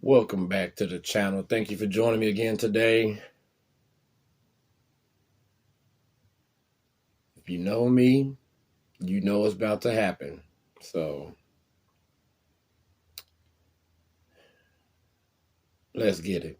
Welcome back to the channel. Thank you for joining me again today. If you know me, you know what's about to happen. So let's get it.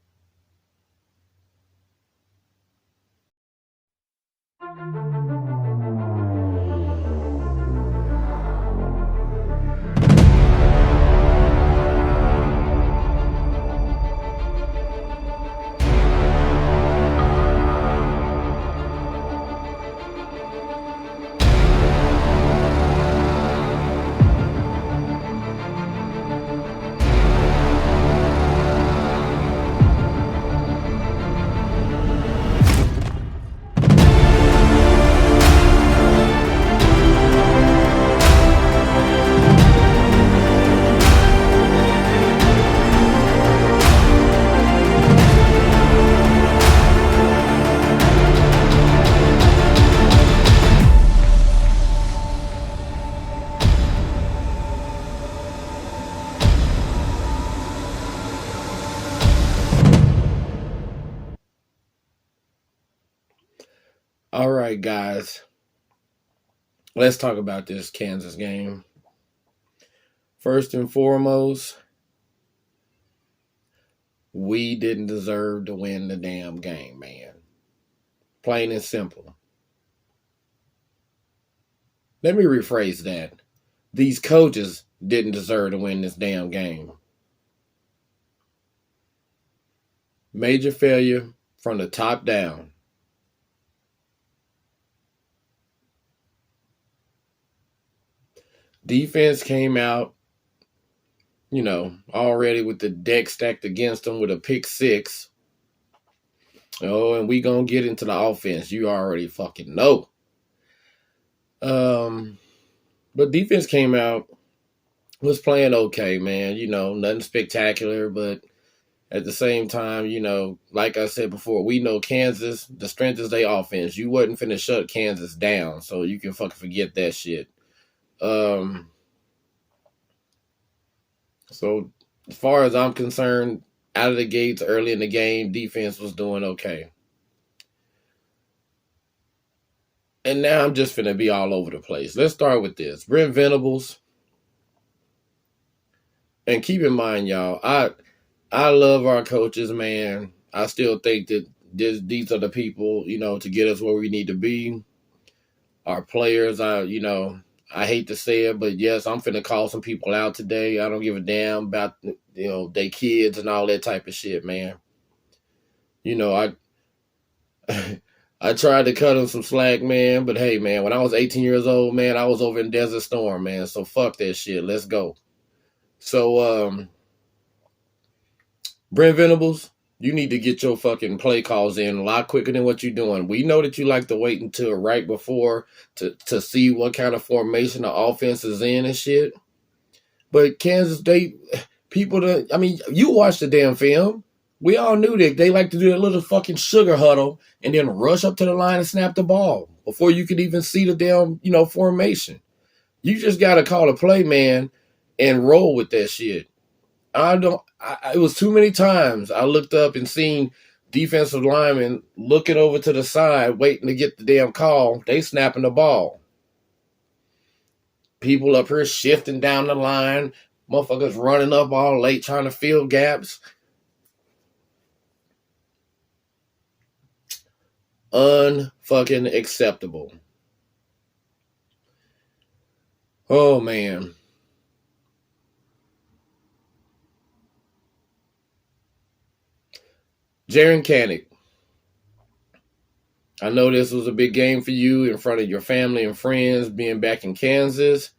All right, guys. Let's talk about this Kansas game. First and foremost, we didn't deserve to win the damn game, man. Plain and simple. Let me rephrase that. These coaches didn't deserve to win this damn game. Major failure from the top down. Defense came out, already with the deck stacked against them with a pick six. Oh, and we gonna get into the offense. You already fucking know. But defense came out, was playing okay, man. Nothing spectacular, but at the same time, like I said before, we know Kansas, the strength is their offense. You wasn't finna shut Kansas down, so you can fucking forget that shit. So as far as I'm concerned, out of the gates early in the game, defense was doing okay. And now I'm just finna be all over the place. Let's start with this. Brent Venables. And keep in mind, y'all, I love our coaches, man. I still think that these are the people, to get us where we need to be. Our players, I hate to say it, but yes, I'm finna call some people out today. I don't give a damn about, they kids and all that type of shit, man. I I tried to cut them some slack, man, but hey, man, when I was 18 years old, man, I was over in Desert Storm, man, so fuck that shit. Let's go. So, Brent Venables, you need to get your fucking play calls in a lot quicker than what you're doing. We know that you like to wait until right before to see what kind of formation the offense is in and shit. But Kansas, you watched the damn film. We all knew that they like to do that little fucking sugar huddle and then rush up to the line and snap the ball before you could even see the damn, formation. You just got to call a play, man, and roll with that shit. It was too many times I looked up and seen defensive linemen looking over to the side, waiting to get the damn call. They snapping the ball. People up here shifting down the line. Motherfuckers running up all late trying to fill gaps. Unfucking acceptable. Oh, man. Jaren Kanak. I know this was a big game for you in front of your family and friends being back in Kansas.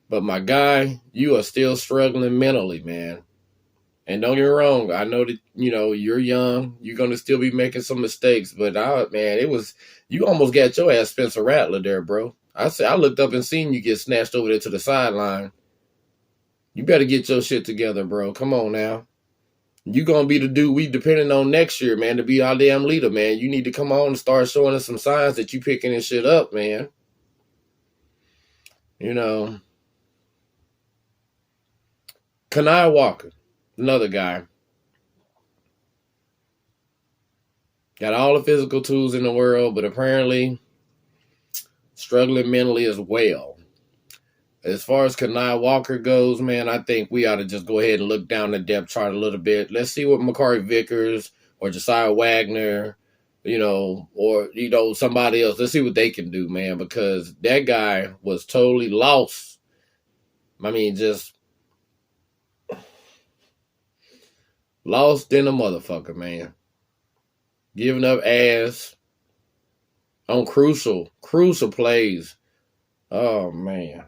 But my guy, you are still struggling mentally, man. And don't get me wrong, I know that, you're young. You're going to still be making some mistakes. But, you almost got your ass Spencer Rattler there, bro. I looked up and seen you get snatched over there to the sideline. You better get your shit together, bro. Come on now. You going to be the dude we depending on next year, man, to be our damn leader, man. You need to come on and start showing us some signs that you picking this shit up, man. Kanai Walker, another guy. Got all the physical tools in the world, but apparently struggling mentally as well. As far as Kanai Walker goes, man, I think we ought to just go ahead and look down the depth chart a little bit. Let's see what Makari Vickers or Josiah Wagner, or, somebody else. Let's see what they can do, man, because that guy was totally lost. I mean, just lost in a motherfucker, man. Giving up ass on crucial plays. Oh, man.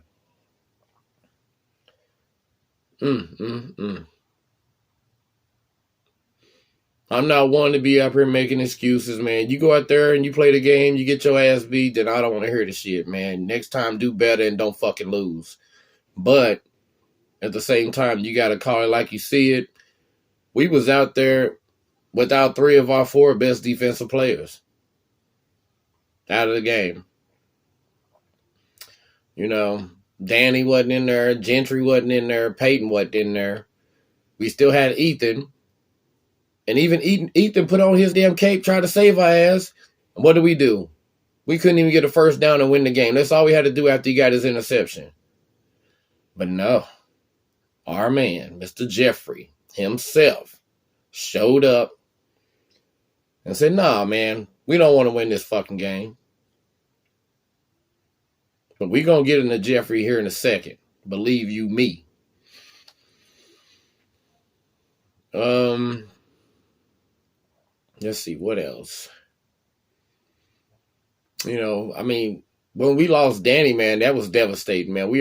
I'm not one to be up here making excuses, man. You go out there and you play the game, you get your ass beat, then I don't want to hear the shit, man. Next time, do better and don't fucking lose. But at the same time, you got to call it like you see it. We was out there without 3 of our 4 best defensive players out of the game. Danny wasn't in there. Gentry wasn't in there. Peyton wasn't in there. We still had Ethan. And even Ethan put on his damn cape, tried to save our ass. And what did we do? We couldn't even get a first down and win the game. That's all we had to do after he got his interception. But no. Our man, Mr. Jeffrey, himself, showed up and said, nah, man, we don't want to win this fucking game. But we're going to get into Jeffrey here in a second. Believe you me. Let's see, what else? When we lost Danny, man, that was devastating, man.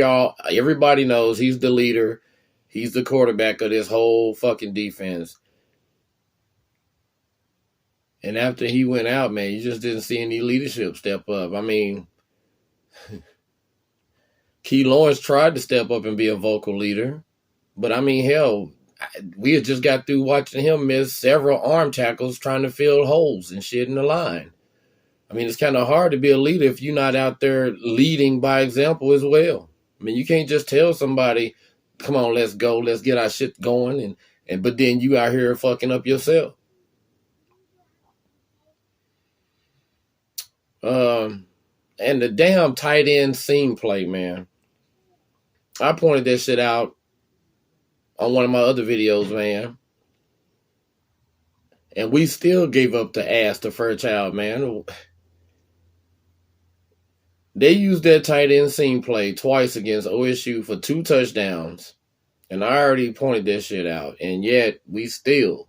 Everybody knows he's the leader. He's the quarterback of this whole fucking defense. And after he went out, man, you just didn't see any leadership step up. Key Lawrence tried to step up and be a vocal leader. But, hell, we had just got through watching him miss several arm tackles trying to fill holes and shit in the line. It's kind of hard to be a leader if you're not out there leading by example as well. You can't just tell somebody, come on, let's go, let's get our shit going, but then you out here fucking up yourself. And the damn tight end seam play, man. I pointed that shit out on one of my other videos, man. And we still gave up the ass to Fairchild, man. They used that tight end seam play twice against OSU for 2 touchdowns. And I already pointed that shit out. And yet, we still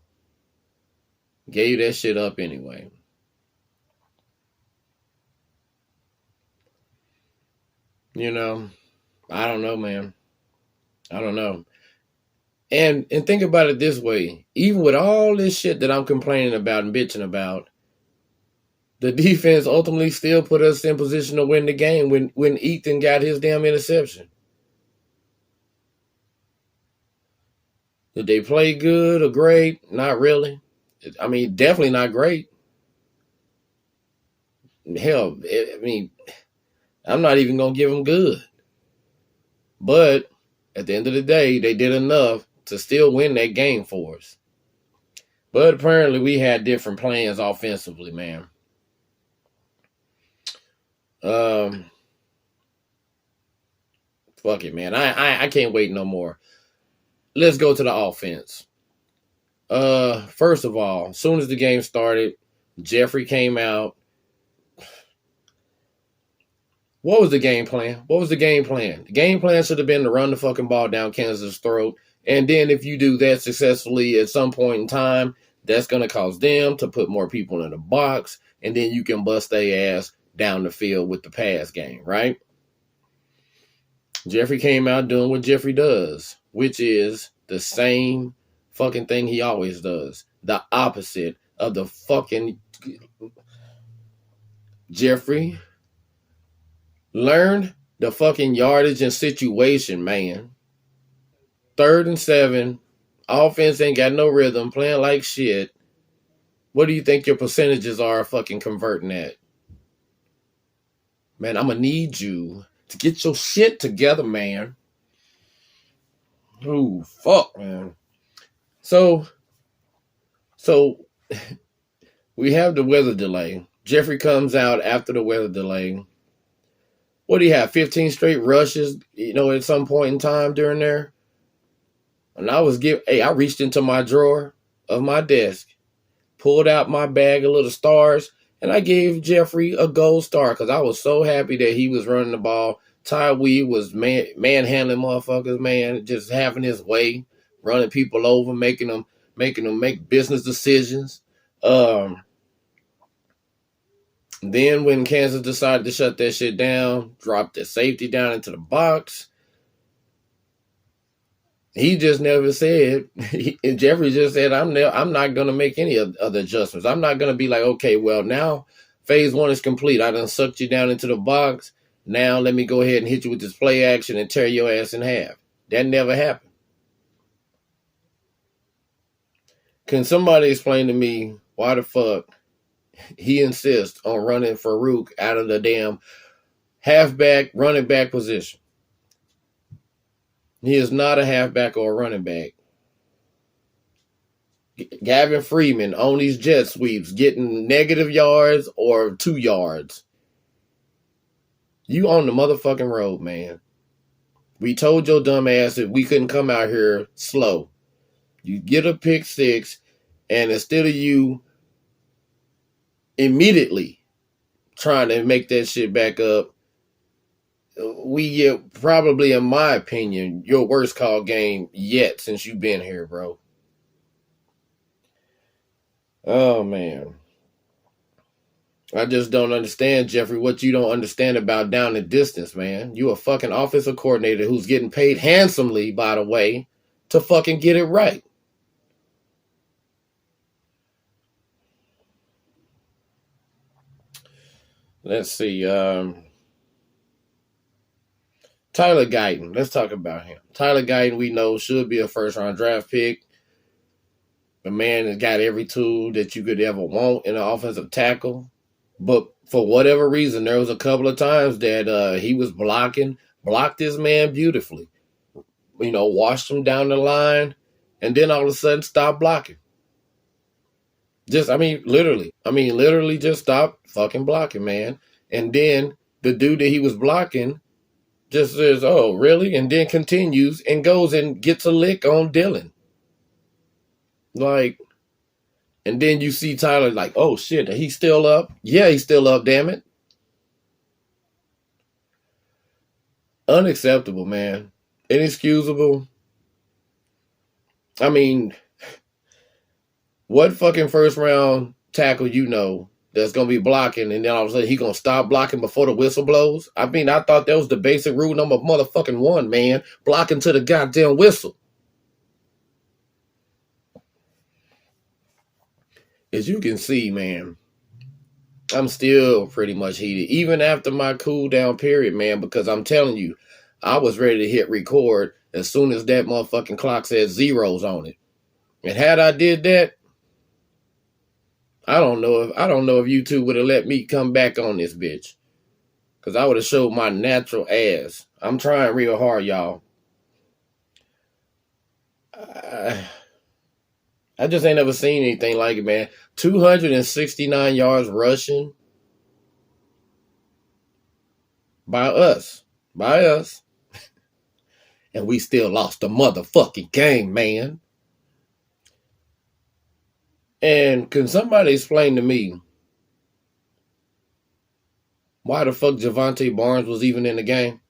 gave that shit up anyway. I don't know, man. I don't know. And think about it this way. Even with all this shit that I'm complaining about and bitching about, the defense ultimately still put us in position to win the game when Ethan got his damn interception. Did they play good or great? Not really. Definitely not great. Hell, I'm not even going to give them good. But at the end of the day, they did enough to still win that game for us. But apparently we had different plans offensively, man. Fuck it, man. I can't wait no more. Let's go to the offense. First of all, as soon as the game started, Jeffrey came out. What was the game plan? The game plan should have been to run the fucking ball down Kansas' throat. And then if you do that successfully at some point in time, that's going to cause them to put more people in the box. And then you can bust their ass down the field with the pass game, right? Jeffrey came out doing what Jeffrey does, which is the same fucking thing he always does. The opposite of the fucking... Jeffrey... Learn the fucking yardage and situation, man. 3rd and 7. Offense ain't got no rhythm. Playing like shit. What do you think your percentages are fucking converting at? Man, I'm gonna need you to get your shit together, man. Oh, fuck, man. So We have the weather delay. Jeffrey comes out after the weather delay. What do you have? 15 straight rushes, at some point in time during there. And I reached into my drawer of my desk, pulled out my bag of little stars, and I gave Jeffrey a gold star because I was so happy that he was running the ball. Ty Wee was manhandling motherfuckers, man, just having his way, running people over, making them make business decisions. Then when Kansas decided to shut that shit down, dropped the safety down into the box, he just never said. Jeffrey just said, "I'm not gonna make any other adjustments. I'm not gonna be like, okay, well now phase one is complete. I done sucked you down into the box. Now let me go ahead and hit you with this play action and tear your ass in half." That never happened. Can somebody explain to me why the fuck he insists on running Farouk out of the damn halfback running back position? He is not a halfback or a running back. Gavin Freeman on these jet sweeps getting negative yards or 2 yards. You on the motherfucking road, man. We told your dumb ass that we couldn't come out here slow. You get a pick six, and instead of you immediately trying to make that shit back up, we get probably, in my opinion, your worst call game yet since you've been here, bro. Oh, man. I just don't understand, Jeffrey, what you don't understand about down and distance, man. You a fucking offensive coordinator who's getting paid handsomely, by the way, to fucking get it right. Let's see. Tyler Guyton. Let's talk about him. Tyler Guyton, we know, should be a first-round draft pick. The man has got every tool that you could ever want in an offensive tackle. But for whatever reason, there was a couple of times that he was blocked this man beautifully. Washed him down the line, and then all of a sudden stopped blocking. Literally just stopped fucking blocking, man. And then the dude that he was blocking just says, "Oh, really?" And then continues and goes and gets a lick on Dylan. And then you see Tyler like, "Oh shit, he's still up." Yeah, he's still up, damn it. Unacceptable, man. Inexcusable. I mean, what fucking first round tackle that's gonna be blocking, and then all of a sudden he gonna stop blocking before the whistle blows? I mean, I thought that was the basic rule number motherfucking one, man. Blocking to the goddamn whistle. As you can see, man, I'm still pretty much heated, even after my cool down period, man, because I'm telling you, I was ready to hit record as soon as that motherfucking clock said zeros on it. And had I did that, I don't know if YouTube would have let me come back on this bitch. Cause I would have showed my natural ass. I'm trying real hard, y'all. I just ain't never seen anything like it, man. 269 yards rushing by us. And we still lost the motherfucking game, man. And can somebody explain to me why the fuck Javante Barnes was even in the game?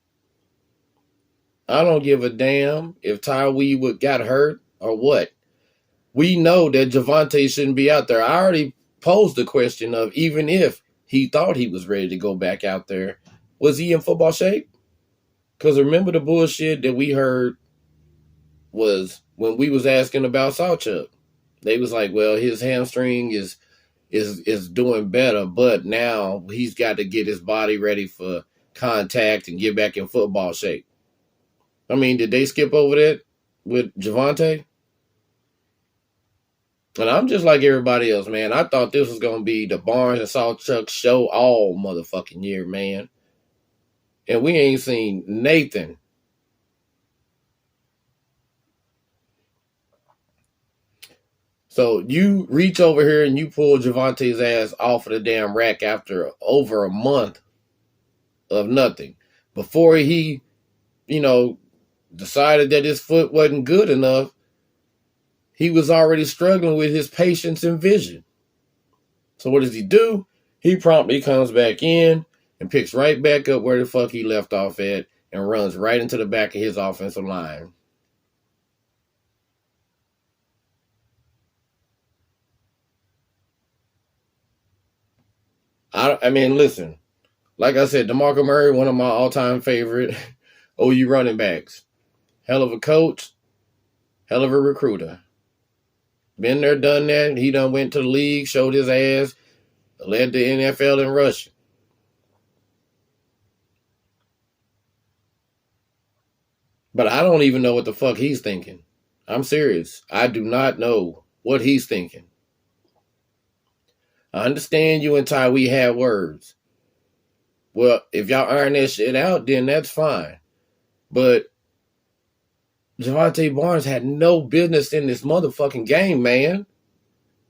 I don't give a damn if Ty Weewood got hurt or what. We know that Javante shouldn't be out there. I already posed the question of, even if he thought he was ready to go back out there, was he in football shape? Because remember the bullshit that we heard was when we was asking about Sawchuk. They was like, well, his hamstring is doing better, but now he's got to get his body ready for contact and get back in football shape. I mean, did they skip over that with Javante? And I'm just like everybody else, man. I thought this was going to be the Barnes and Sawchuk show all motherfucking year, man. And we ain't seen Nathan. So you reach over here and you pull Javante's ass off of the damn rack after over a month of nothing. Before he, you know, decided that his foot wasn't good enough, he was already struggling with his patience and vision. So what does he do? He promptly comes back in and picks right back up where the fuck he left off at and runs right into the back of his offensive line. I mean, listen, like I said, DeMarco Murray, one of my all-time favorite OU running backs. Hell of a coach, hell of a recruiter. Been there, done that. He done went to the league, showed his ass, led the NFL in rushing. But I don't even know what the fuck he's thinking. I'm serious. I do not know what he's thinking. I understand you and Tyree had words. Well, if y'all iron that shit out, then that's fine. But Javonte Barnes had no business in this motherfucking game, man.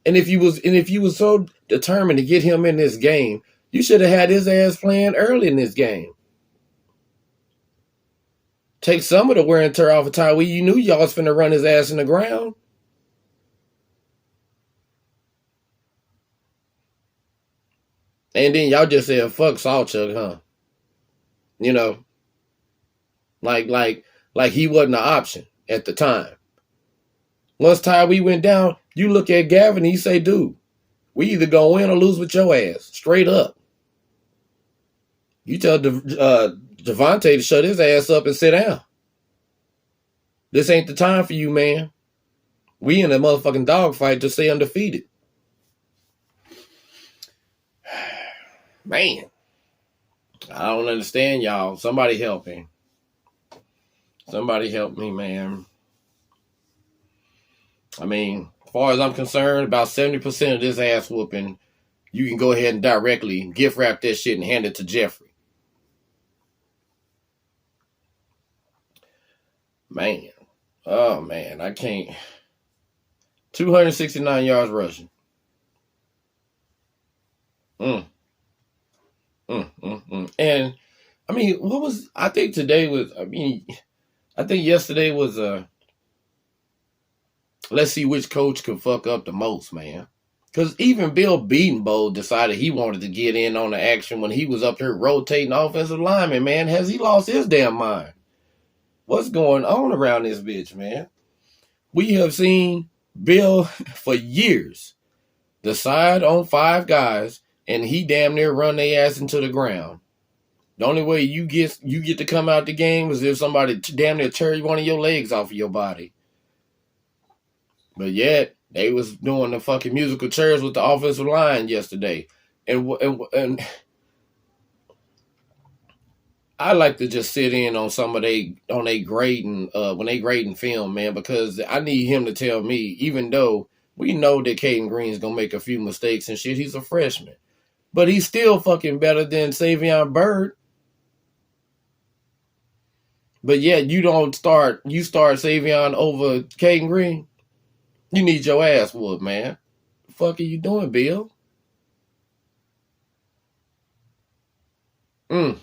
And if you was so determined to get him in this game, you should have had his ass playing early in this game. Take some of the wear and tear off of Tyree. You knew y'all was finna run his ass in the ground. And then y'all just said, fuck Saltchuk, huh? You know, like he wasn't an option at the time. Once Tyree went down, you look at Gavin and you say, dude, we either go win or lose with your ass. Straight up. You tell Javonte to shut his ass up and sit down. This ain't the time for you, man. We in a motherfucking dogfight to stay undefeated. Man. I don't understand, y'all. Somebody help me. Somebody help me, man. I mean, as far as I'm concerned, about 70% of this ass whooping, you can go ahead and directly gift wrap that shit and hand it to Jeffrey. Man. Oh, man. I can't. 269 yards rushing. And, I mean, I think yesterday was let's see which coach can fuck up the most, man. Because even Bill Beatonbow decided he wanted to get in on the action when he was up here rotating offensive linemen, man. Has he lost his damn mind? What's going on around this bitch, man? We have seen Bill for years decide on 5 guys, and he damn near run their ass into the ground. The only way you get to come out the game is if somebody damn near tear one of your legs off of your body. But yet, they was doing the fucking musical chairs with the offensive line yesterday. And I like to just sit in on some of they grading when they grading film, man, because I need him to tell me, even though we know that Caden Green's gonna make a few mistakes and shit, he's a freshman. But he's still fucking better than Savion Byrd. But yet you start Savion over Caden Green. You need your ass whooped, man. The fuck are you doing, Bill? I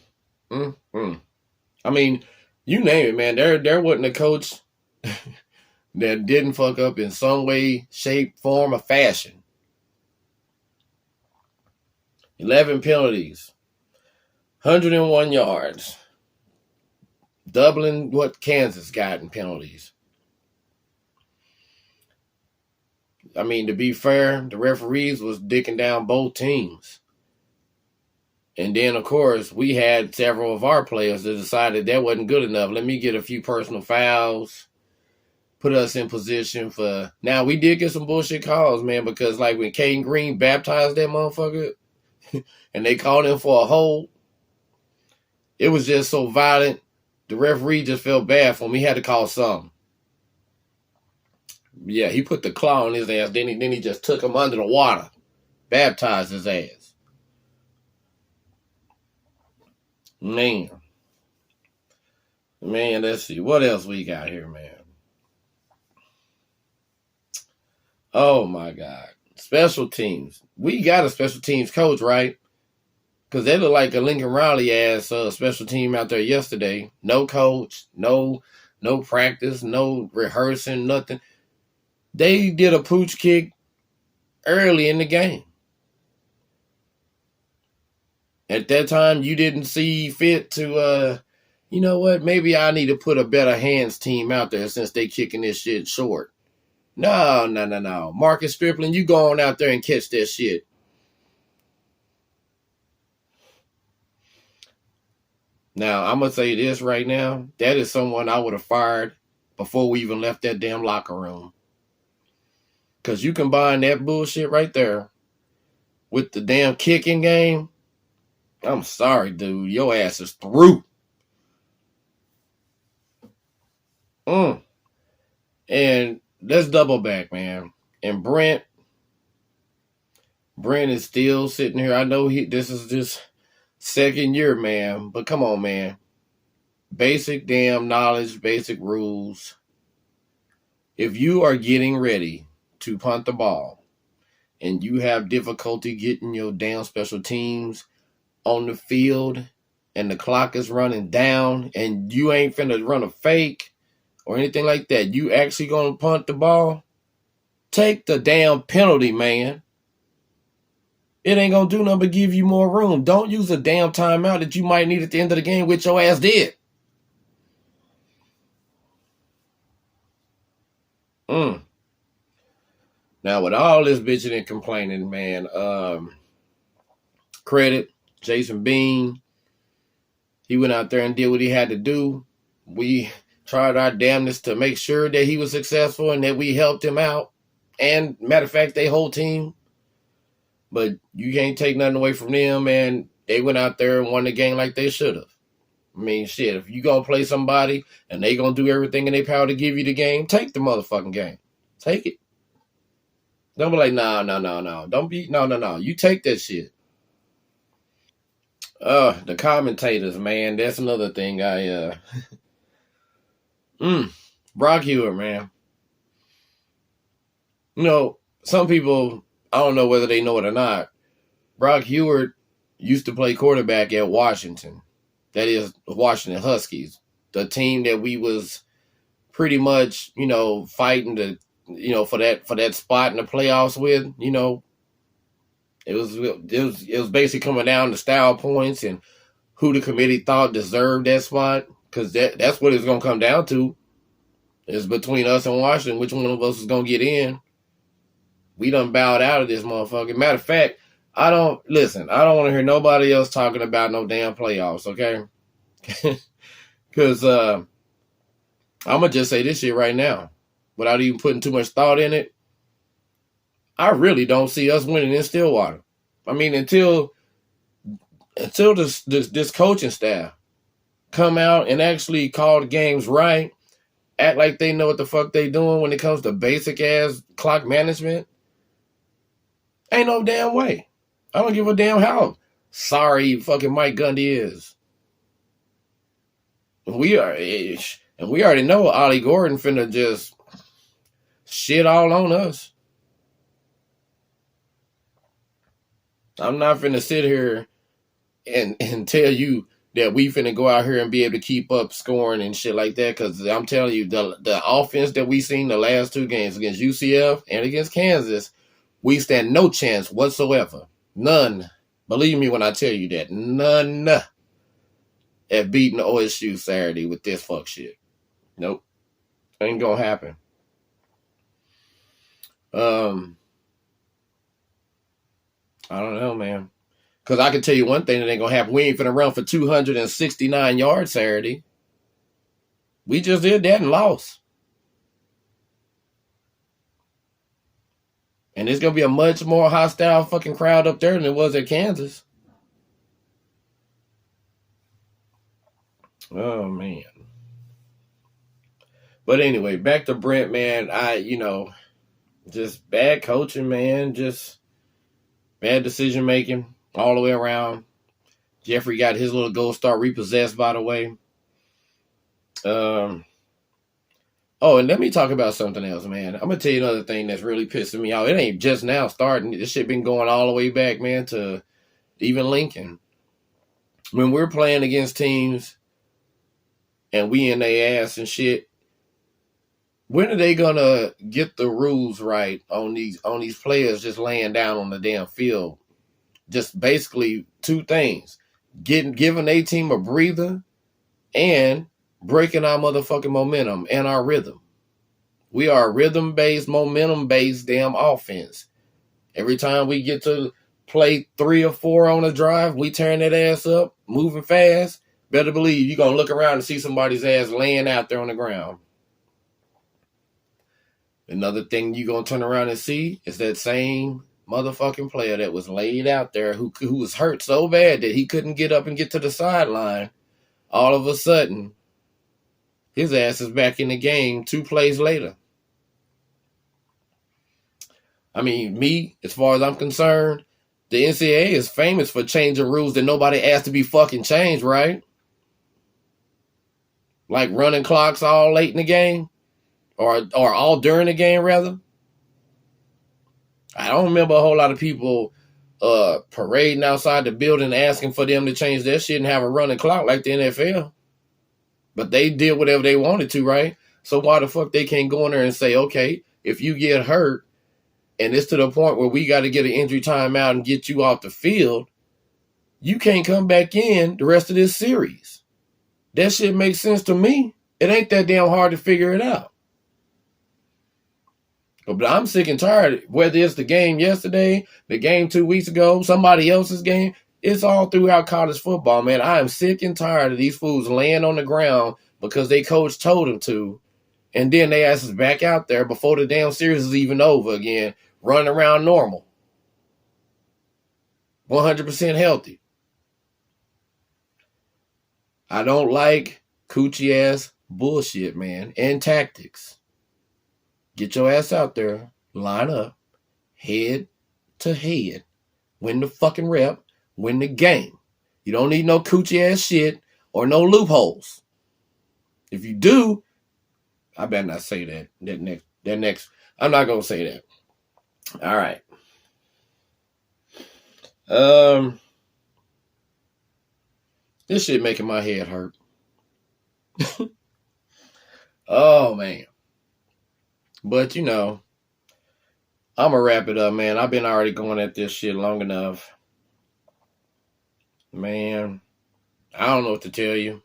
mean, you name it, man. There wasn't a coach that didn't fuck up in some way, shape, form, or fashion. 11 penalties, 101 yards, doubling what Kansas got in penalties. I mean, to be fair, the referees was dicking down both teams. And then, of course, we had several of our players that decided that wasn't good enough. Let me get a few personal fouls, put us in position for... Now, we did get some bullshit calls, man, because like when Caden Green baptized that motherfucker and they called him for a hold, it was just so violent. The referee just felt bad for him. He had to call something. Yeah, he put the claw on his ass. Then he just took him under the water, baptized his ass. Man, let's see what else we got here, man. Oh my God. Special teams. We got a special teams coach, right? Because they look like a Lincoln Riley ass special team out there yesterday. No coach, no practice, no rehearsing, nothing. They did a pooch kick early in the game. At that time, you didn't see fit to, you know what? Maybe I need to put a better hands team out there since they kicking this shit short. No. Marcus Stripling, you go on out there and catch that shit. Now, I'm going to say this right now. That is someone I would have fired before we even left that damn locker room. Because you combine that bullshit right there with the damn kicking game. I'm sorry, dude. Your ass is through. And let's double back, man. And Brent is still sitting here. I know this is just second year, man. But come on, man. Basic damn knowledge, basic rules. If you are getting ready to punt the ball and you have difficulty getting your damn special teams on the field and the clock is running down and you ain't finna run a fake or anything like that, you actually gonna punt the ball, take the damn penalty, man. It ain't gonna do nothing but give you more room. Don't use a damn timeout that you might need at the end of the game, which your ass did. Now, with all this bitching and complaining, man, credit Jason Bean. He went out there and did what he had to do. We tried our damnedest to make sure that he was successful and that we helped him out. And matter of fact, they whole team. But you can't take nothing away from them, and they went out there and won the game like they should have. I mean, shit, if you gonna play somebody and they gonna do everything in their power to give you the game, take the motherfucking game. Take it. Don't be like, no. Don't be, no. You take that shit. The commentators, man, that's another thing Brock Hewitt, man. You know, some people, I don't know whether they know it or not, Brock Hewitt used to play quarterback at Washington. That is Washington Huskies, the team that we was pretty much, fighting to, for that spot in the playoffs with. It was basically coming down to style points and who the committee thought deserved that spot, because that's what it's gonna come down to. It's between us and Washington, which one of us is gonna get in. We done bowed out of this motherfucker. Matter of fact, I don't want to hear nobody else talking about no damn playoffs, okay? Because I'm going to just say this shit right now, without even putting too much thought in it. I really don't see us winning in Stillwater. I mean, until this coaching staff come out and actually call the games right, act like they know what the fuck they doing when it comes to basic ass clock management. Ain't no damn way. I don't give a damn how sorry fucking Mike Gundy is. We already know Ollie Gordon finna just shit all on us. I'm not finna sit here and tell you that we finna go out here and be able to keep up scoring and shit like that, because I'm telling you, the offense that we seen the last two games against UCF and against Kansas, we stand no chance whatsoever. None. Believe me when I tell you that. None at beating OSU Saturday with this fuck shit. Nope. Ain't gonna happen. I don't know, man. Because I can tell you one thing that ain't gonna happen. We ain't finna run for 269 yards Saturday. We just did that and lost. And it's gonna be a much more hostile fucking crowd up there than it was at Kansas. Oh, man. But anyway, back to Brent, man. Just bad coaching, man. Just bad decision making all the way around. Jeffrey got his little gold star repossessed, by the way. Oh, and let me talk about something else, man. I'm gonna tell you another thing that's really pissing me off. It ain't just now starting. This shit been going all the way back, man, to even Lincoln. When we're playing against teams and we in their ass and shit, when are they gonna get the rules right on these players just laying down on the damn field? Just basically two things: giving a team a breather and breaking our motherfucking momentum and our rhythm. We are a rhythm-based, momentum-based damn offense. Every time we get to play 3 or 4 on a drive, we turn that ass up, moving fast. Better believe you're going to look around and see somebody's ass laying out there on the ground. Another thing you're going to turn around and see is that same motherfucking player that was laid out there who was hurt so bad that he couldn't get up and get to the sideline. All of a sudden, his ass is back in the game 2 plays later. I mean, me, as far as I'm concerned, the NCAA is famous for changing rules that nobody asked to be fucking changed, right? Like running clocks all late in the game, or all during the game, rather. I don't remember a whole lot of people parading outside the building asking for them to change their shit and have a running clock like the NFL. But they did whatever they wanted to, right? So why the fuck they can't go in there and say, okay, if you get hurt, and it's to the point where we got to get an injury timeout and get you off the field, you can't come back in the rest of this series. That shit makes sense to me. It ain't that damn hard to figure it out. But I'm sick and tired, whether it's the game yesterday, the game 2 weeks ago, somebody else's game, it's all throughout college football, man. I am sick and tired of these fools laying on the ground because they coach told them to, and then they ass is back out there before the damn series is even over again, running around normal. 100% healthy. I don't like coochie ass bullshit, man, and tactics. Get your ass out there, line up, head to head, win the fucking rep, win the game. You don't need no coochie ass shit or no loopholes. If you do, I better not say that. That next, I'm not gonna say that. All right. This shit making my head hurt. Oh man. But you know, I'm gonna wrap it up, man. I've been already going at this shit long enough. Man, I don't know what to tell you.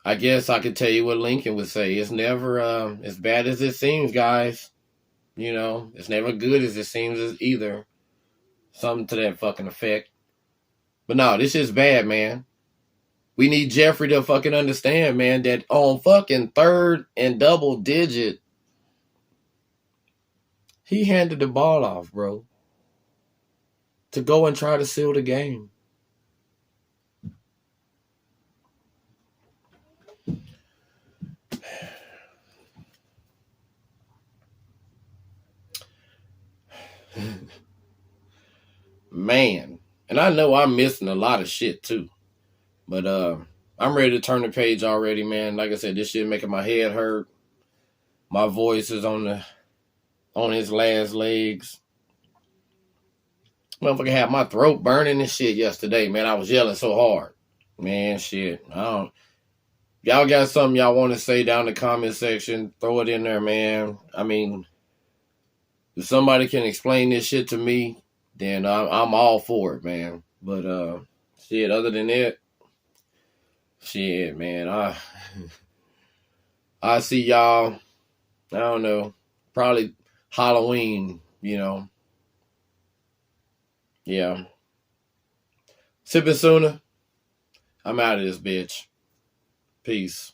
I guess I could tell you what Lincoln would say. It's never as bad as it seems, guys. You know, it's never good as it seems either. Something to that fucking effect. But no, this is bad, man. We need Jeffrey to fucking understand, man, that on fucking 3rd and double digit, he handed the ball off, bro, to go and try to seal the game. Man. And I know I'm missing a lot of shit too. But I'm ready to turn the page already, man. Like I said, this shit making my head hurt. My voice is on its last legs. Motherfucker had my throat burning and shit yesterday, man. I was yelling so hard. Man, shit. Y'all got something y'all want to say down in the comment section, throw it in there, man. I mean, if somebody can explain this shit to me, then I'm all for it, man. But shit, other than that, shit, man, I see y'all, I don't know, probably Halloween, you know. Yeah. Sipping sooner. I'm out of this bitch. Peace.